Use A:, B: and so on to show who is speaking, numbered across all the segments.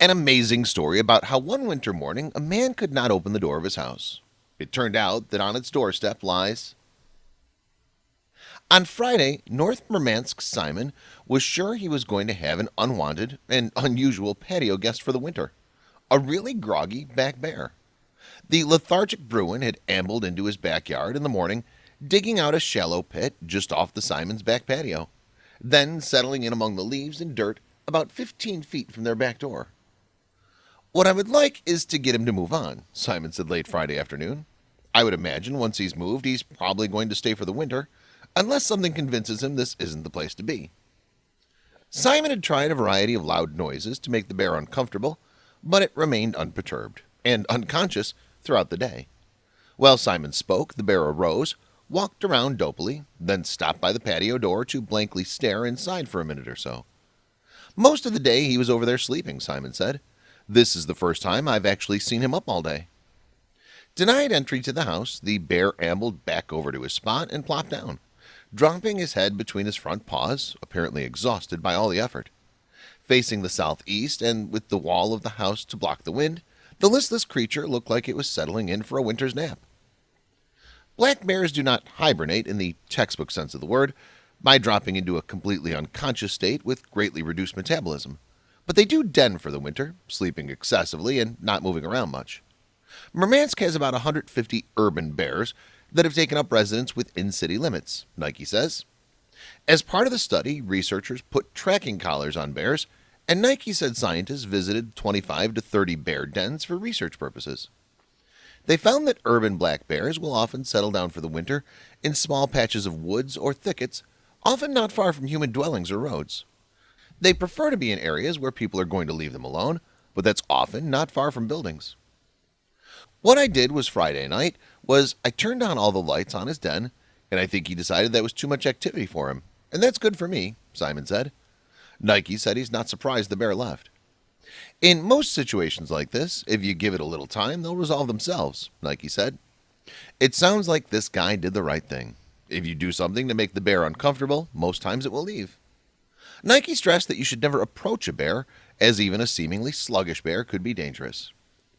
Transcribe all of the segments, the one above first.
A: An amazing story about how one winter morning a man could not open the door of his house. It turned out that on its doorstep lies. On Friday, North Murmansk's Simon was sure he was going to have an unwanted and unusual patio guest for the winter. A really groggy back bear. The lethargic Bruin had ambled into his backyard in the morning, digging out a shallow pit just off the Simon's back patio, then settling in among the leaves and dirt about 15 feet from their back door. "What I would like is to get him to move on," Simon said late Friday afternoon. "I would imagine once he's moved, he's probably going to stay for the winter, unless something convinces him this isn't the place to be." Simon had tried a variety of loud noises to make the bear uncomfortable, but it remained unperturbed and unconscious throughout the day. While Simon spoke, the bear arose, walked around dopily, then stopped by the patio door to blankly stare inside for a minute or so. "Most of the day he was over there sleeping," Simon said. "This is the first time I've actually seen him up all day." Denied entry to the house, the bear ambled back over to his spot and plopped down, dropping his head between his front paws, apparently exhausted by all the effort. Facing the southeast and with the wall of the house to block the wind, the listless creature looked like it was settling in for a winter's nap. Black bears do not hibernate in the textbook sense of the word, by dropping into a completely unconscious state with greatly reduced metabolism, but they do den for the winter, sleeping excessively and not moving around much. Murmansk has about 150 urban bears that have taken up residence within city limits, Nike says. As part of the study, researchers put tracking collars on bears, and Nike said scientists visited 25 to 30 bear dens for research purposes. They found that urban black bears will often settle down for the winter in small patches of woods or thickets, often not far from human dwellings or roads. They prefer to be in areas where people are going to leave them alone, but that's often not far from buildings. "What I did was Friday night was I turned on all the lights on his den, and I think he decided that was too much activity for him, and that's good for me," Simon said. Nike said he's not surprised the bear left. "In most situations like this, if you give it a little time, they'll resolve themselves," Nike said. "It sounds like this guy did the right thing. If you do something to make the bear uncomfortable, most times it will leave." Nike stressed that you should never approach a bear, as even a seemingly sluggish bear could be dangerous.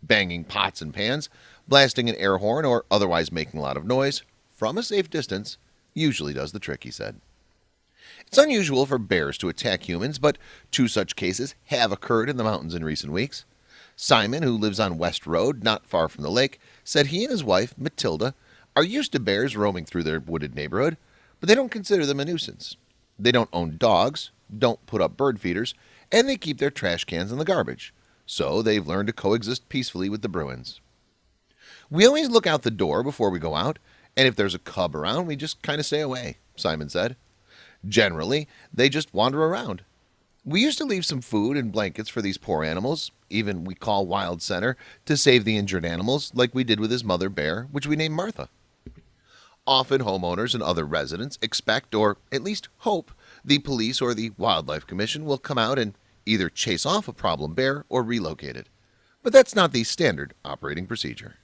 A: Banging pots and pans, blasting an air horn, or otherwise making a lot of noise, from a safe distance, usually does the trick, he said. It's unusual for bears to attack humans, but 2 such cases have occurred in the mountains in recent weeks. Simon, who lives on West Road, not far from the lake, said he and his wife, Matilda, are used to bears roaming through their wooded neighborhood, but they don't consider them a nuisance. They don't own dogs, don't put up bird feeders, and they keep their trash cans in the garbage, so they've learned to coexist peacefully with the Bruins. "We always look out the door before we go out, and if there's a cub around, we just kind of stay away," Simon said. "Generally, they just wander around. We used to leave some food and blankets for these poor animals, even we call Wild Center to save the injured animals, like we did with his mother bear, which we named Martha." Often homeowners and other residents expect, or at least hope, the police or the Wildlife Commission will come out and either chase off a problem bear or relocate it. But that's not the standard operating procedure.